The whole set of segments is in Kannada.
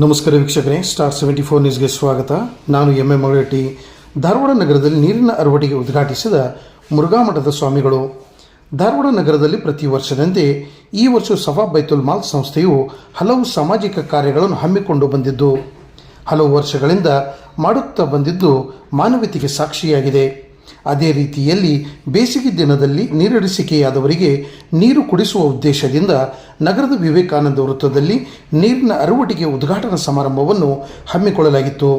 ನಮಸ್ಕಾರ ವೀಕ್ಷಕರೇ, ಸ್ಟಾರ್ 74 ನ್ಯೂಸ್ಗೆ ಸ್ವಾಗತ. ನಾನು ಎಂ ಎ ಮಗಳಟಿ. ಧಾರವಾಡ ನಗರದಲ್ಲಿ ನೀರಿನ ಅರವಟಿಗೆ ಉದ್ಘಾಟಿಸಿದ ಮುರುಘಾಮಠದ ಸ್ವಾಮಿಗಳು. ಧಾರವಾಡ ನಗರದಲ್ಲಿ ಪ್ರತಿ ವರ್ಷದಂತೆ ಈ ವರ್ಷ ಸಫಾ ಬೈತುಲ್ ಮಾಲ್ ಸಂಸ್ಥೆಯು ಹಲವು ಸಾಮಾಜಿಕ ಕಾರ್ಯಗಳನ್ನು ಹಮ್ಮಿಕೊಂಡು ಬಂದಿದ್ದು ಹಲವು ವರ್ಷಗಳಿಂದ ಮಾಡುತ್ತಾ ಬಂದಿದ್ದು ಮಾನವೀಯತೆಗೆ ಸಾಕ್ಷಿಯಾಗಿದೆ. ಅದೇ ರೀತಿಯಲ್ಲಿ ಬೇಸಿಗೆ ದಿನದಲ್ಲಿ ನೀರಿಡಿಸಿಕೆಯಾದವರಿಗೆ ನೀರು ಕುಡಿಸುವ ಉದ್ದೇಶದಿಂದ ನಗರದ ವಿವೇಕಾನಂದ ವೃತ್ತದಲ್ಲಿ ನೀರಿನ ಅರವಟಿಗೆ ಉದ್ಘಾಟನಾ ಸಮಾರಂಭವನ್ನು ಹಮ್ಮಿಕೊಳ್ಳಲಾಗಿತ್ತು.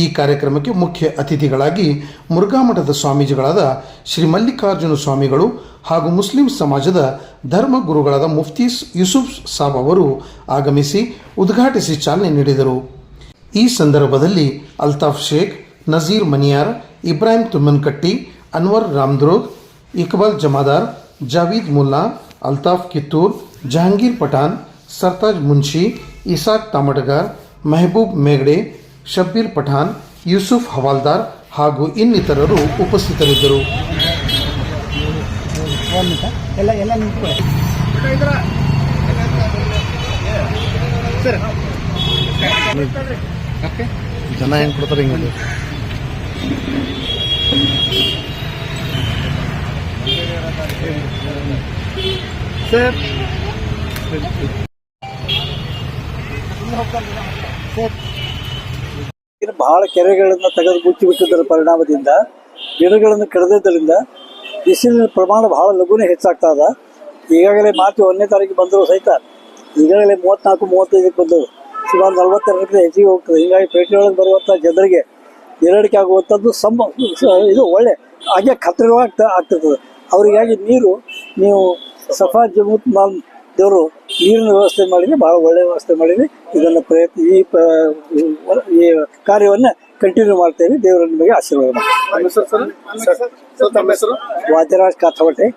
ಈ ಕಾರ್ಯಕ್ರಮಕ್ಕೆ ಮುಖ್ಯ ಅತಿಥಿಗಳಾಗಿ ಮುರುಘಾಮಠದ ಸ್ವಾಮೀಜಿಗಳಾದ ಶ್ರೀ ಮಲ್ಲಿಕಾರ್ಜುನ ಸ್ವಾಮಿಗಳು ಹಾಗೂ ಮುಸ್ಲಿಂ ಸಮಾಜದ ಧರ್ಮ ಗುರುಗಳಾದ ಮುಫ್ತಿ ಯೂಸುಫ್ ಸಾಬ್ ಅವರು ಆಗಮಿಸಿ ಉದ್ಘಾಟಿಸಿ ಚಾಲನೆ ನೀಡಿದರು. ಈ ಸಂದರ್ಭದಲ್ಲಿ ಅಲ್ತಾಫ್ ಶೇಖ್, ನಜೀರ್ ಮನಿಯಾರ್, ಇಬ್ರಾಹಿಂ ತುಮ್ಮನಕಟ್ಟಿ, ಅನ್ವರ್ ರಾಮದುರ್ಗ್, ಇಕ್ಬಾಲ್ ಜಮಾದಾರ್, ಜಾವೀದ್ ಮುಲ್ಲಾ, ಅಲ್ತಾಫ್ ಕಿತ್ತೂರ್, ಜಹಾಂಗೀರ್ ಪಠಾಣ್, ಸರ್ತಾಜ್ ಮುನ್ಷಿ, ಇಸಾಕ್ ತಾಮಟಗಾರ್, ಮೆಹಬೂಬ್ ಮೇಗಡೆ, ಶಬ್ಬೀರ್ ಪಠಾಣ್, ಯೂಸುಫ್ ಹವಾಲ್ದಾರ್ ಹಾಗೂ ಇನ್ನಿತರರು ಉಪಸ್ಥಿತರಿದ್ದರು. ಜನ ಹೆಂಗೆ ಕೊಡ್ತಾರೆ ಹಿಂಗೆ ಸರ್. ಬಹಳ ಕೆರೆಗಳನ್ನು ತೆಗೆದು ಮುಚ್ಚಿಬಿಟ್ಟಿದ್ದರ ಪರಿಣಾಮದಿಂದ ಗಿಡಗಳನ್ನು ಕಡಿದಿದ್ದರಿಂದ ಬಿಸಿಲಿನ ಪ್ರಮಾಣ ಬಹಳ ಲಘುನೇ ಹೆಚ್ಚಾಗ್ತಾ ಇದೆ. ಈಗಾಗಲೇ ಮಾರ್ಚ್ 1ನೇ ತಾರೀಕು ಬಂದರೂ ಸಹಿತ ಈಗಾಗಲೇ 34-35 ಬಂದವು. ಸುಮಾರು 42 ಹೆಚ್ಚಿಗೆ ಹೋಗ್ತದೆ. ಹೀಗಾಗಿ ಪೇಟೆಯೊಳಗೆ ಬರುವಂಥ ಜನರಿಗೆ ನಿರಡಿಕೆ ಆಗುವಂಥದ್ದು ಇದು ಒಳ್ಳೆ ಹಾಗೆ ಆಗ್ತಿರ್ತದೆ. ಅವರಿಗಾಗಿ ನೀವು ಸಫಾ ಜಮೂತ್ ಮಾಲ್ ದೇವರು ನೀರಿನ ವ್ಯವಸ್ಥೆ ಮಾಡಿದ್ರೆ ಭಾಳ ಒಳ್ಳೆಯ ವ್ಯವಸ್ಥೆ ಮಾಡಿದ್ರೆ ಇದನ್ನು ಈ ಕಾರ್ಯವನ್ನು ಕಂಟಿನ್ಯೂ ಮಾಡ್ತೇವೆ. ದೇವರ ನಿಮಗೆ ಆಶೀರ್ವಾದ ಮಾಡಿ. ವಾದ್ಯರಾಜ್ ಕಾಥವಟೆ.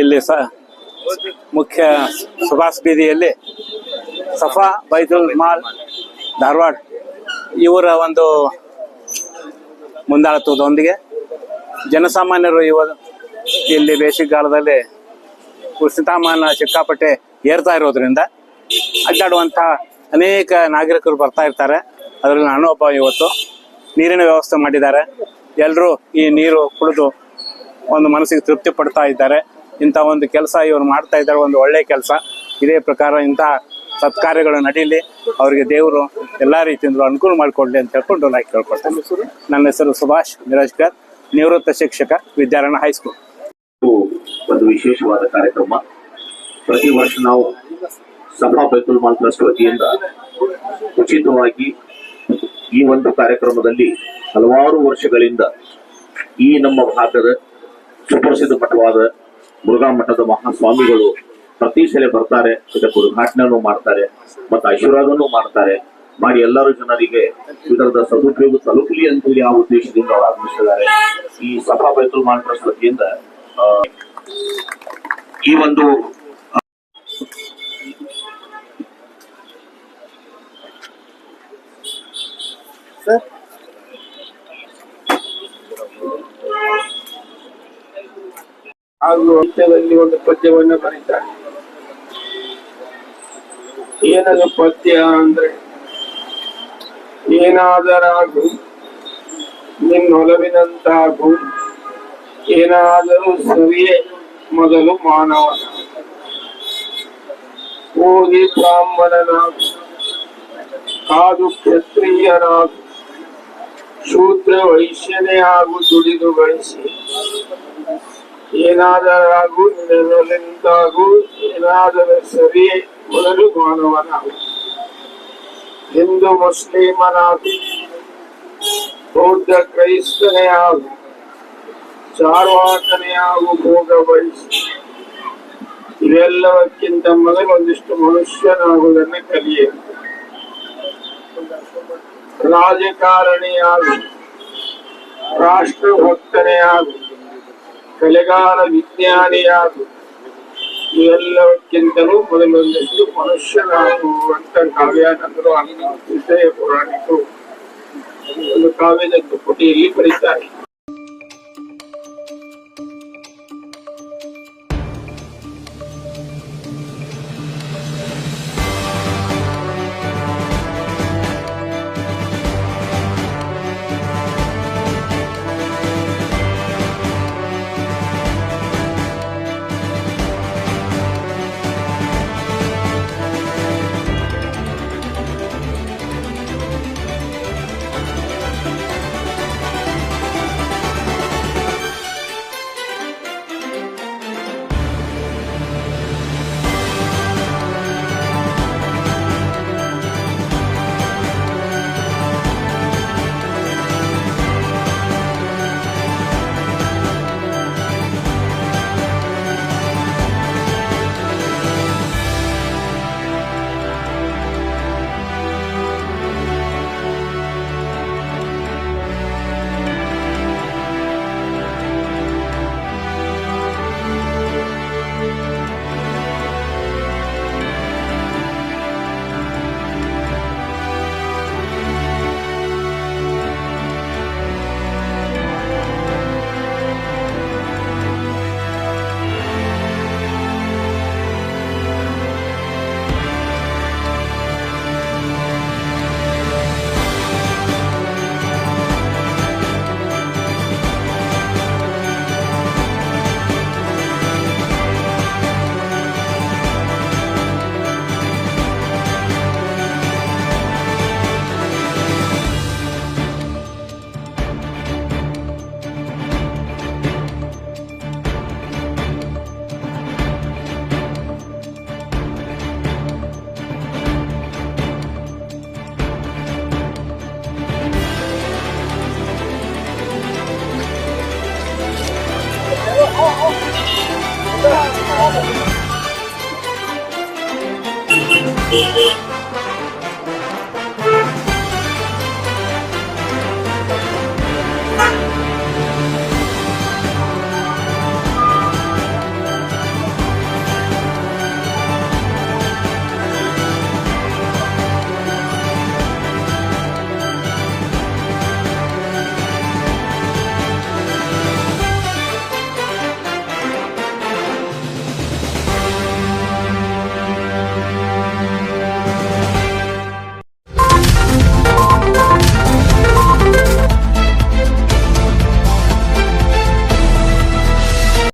ಇಲ್ಲಿ ಮುಖ್ಯ ಸುಭಾಷ್ ಬೀದಿಯಲ್ಲಿ ಸಫಾ ಬೈತುಲ್ ಮಾಲ್ ಧಾರವಾಡ ಇವರ ಒಂದು ಮುಂದಾಳತ್ವದೊಂದಿಗೆ ಜನಸಾಮಾನ್ಯರು ಇಲ್ಲಿ ಬೇಸಿಗೆಗಾಲದಲ್ಲಿ ಉಷ್ಣತಾಮಾನ ಸಿಕ್ಕಾಪಟ್ಟೆ ಏರ್ತಾ ಇರೋದ್ರಿಂದ ಅಡ್ಡಾಡುವಂಥ ಅನೇಕ ನಾಗರಿಕರು ಬರ್ತಾ ಇರ್ತಾರೆ. ಅದರಲ್ಲಿ ನಾನು ಒಬ್ಬ ಇವತ್ತು ನೀರಿನ ವ್ಯವಸ್ಥೆ ಮಾಡಿದ್ದಾರೆ. ಎಲ್ಲರೂ ಈ ನೀರು ಕುಡಿದು ಒಂದು ಮನಸ್ಸಿಗೆ ತೃಪ್ತಿ ಪಡ್ತಾ ಇದ್ದಾರೆ. ಇಂಥ ಒಂದು ಕೆಲಸ ಇವರು ಮಾಡ್ತಾ ಇದ್ದಾರೆ, ಒಂದು ಒಳ್ಳೆಯ ಕೆಲಸ. ಇದೇ ಪ್ರಕಾರ ಇಂಥ ಸತ್ಕಾರ್ಯಗಳು ನಡೀಲಿ, ಅವರಿಗೆ ದೇವರು ಎಲ್ಲ ರೀತಿಯಿಂದಲೂ ಅನುಕೂಲ ಮಾಡಿಕೊಡ್ಲಿ ಅಂತ ಹೇಳ್ಕೊಂಡು ನಾನು ಕೇಳ್ಕೊಳ್ತೇನೆ. ನನ್ನ ಹೆಸರು ಸುಭಾಷ್ ಮಿರಾಜ್ಕರ್, ನಿವೃತ್ತ ಶಿಕ್ಷಕ, ವಿದ್ಯಾರಣ್ಯ ಹೈಸ್ಕೂಲ್. ಒಂದು ವಿಶೇಷವಾದ ಕಾರ್ಯಕ್ರಮ. ಪ್ರತಿ ವರ್ಷ ನಾವು ಸಫಾ ಬೈತುಲ್ ಮಾಲ್ ಟ್ರಸ್ಟ್ ವತಿಯಿಂದ ಉಚಿತವಾಗಿ ಈ ಒಂದು ಕಾರ್ಯಕ್ರಮದಲ್ಲಿ ಹಲವಾರು ವರ್ಷಗಳಿಂದ ಈ ನಮ್ಮ ಭಾಗದ ಸುಪ್ರಸಿದ್ಧ ಮಠವಾದ ಮುರುಘಾಮಠದ ಮಹಾಸ್ವಾಮಿಗಳು ಪ್ರತಿ ಸಲ ಬರ್ತಾರೆ. ಇದಕ್ಕೆ ಉದ್ಘಾಟನೆಯನ್ನು ಮಾಡ್ತಾರೆ ಮತ್ತು ಆಶೀರ್ವಾದನೂ ಮಾಡ್ತಾರೆ. ಮಾಡಿ ಎಲ್ಲರೂ ಜನರಿಗೆ ಇದರದ ಸದುಪಯೋಗ ತಲುಪಲಿ ಅಂತೇಳಿ ಆ ಉದ್ದೇಶದಿಂದ ಅವರು ಆಗಮಿಸಿದ್ದಾರೆ. ಈ ಸಫಾ ಬೈತುಲ್ ಮಾಲ್ ಟ್ರಸ್ಟ್ ವತಿಯಿಂದ ಈ ಒಂದು ಹಾಗೂ ಅಂತ್ಯದಲ್ಲಿ ಒಂದು ಪದ್ಯವನ್ನು ಬರೀತಾರೆ. ಏನದು ಪದ್ಯ ಅಂದ್ರೆ, ಏನಾದರಾಗು ನಿನ್ನೊಲವಿನಂತಾಗು, ಏನಾದರೂ ಸರಿಯೇ ಮೊದಲು ಮಾನವನ, ಹೋಗಿ ಬ್ರಾಹ್ಮಣನಾಗು, ಕಾದು ಕ್ಷತ್ರಿಯನಾಗು, ಶೂದ್ರ ವೈಶ್ಯನೇ ಆಗು, ದುಡಿದು ಗಳಿಸಿ, ಏನಾದರಾಗು ನಿನ್ನೊಲವಿನಂತಾಗು, ಏನಾದರೂ ಸರಿಯೇ ಮೊದಲು ಮಾನವನಾಗು, ಹಿಂದೂ ಮುಸ್ಲಿಮನಾಗು, ಬೌದ್ಧ ಕ್ರೈಸ್ತನೇ ಆಗು, ಚಾರ್ವಾಕನೇ ಆಗು, ಭೋಗ ಬಯಸಿ, ಇವೆಲ್ಲವಕ್ಕಿಂತ ಮೊದಲು ಒಂದಿಷ್ಟು ಮನುಷ್ಯನಾಗುವುದನ್ನು ಕಲಿಯೇ, ರಾಜಕಾರಣಿಯಾಗು, ರಾಷ್ಟ್ರಭಕ್ತನೇ ಆಗು, ಕಲೆಗಾರ ವಿಜ್ಞಾನಿಯಾಗು, ಇವೆಲ್ಲಕ್ಕಿಂತಲೂ ಮೊದಲೊಂದಿಷ್ಟು ಮನುಷ್ಯನಾಗುವಂತ ಕಾವ್ಯಾನಂದರು ವಿಷಯ ಪುರಾಣಿಕರು ಒಂದು ಕಾವ್ಯದ ಪುಟಿಯಲ್ಲಿ ಬರೀತಾರೆ. Thank you.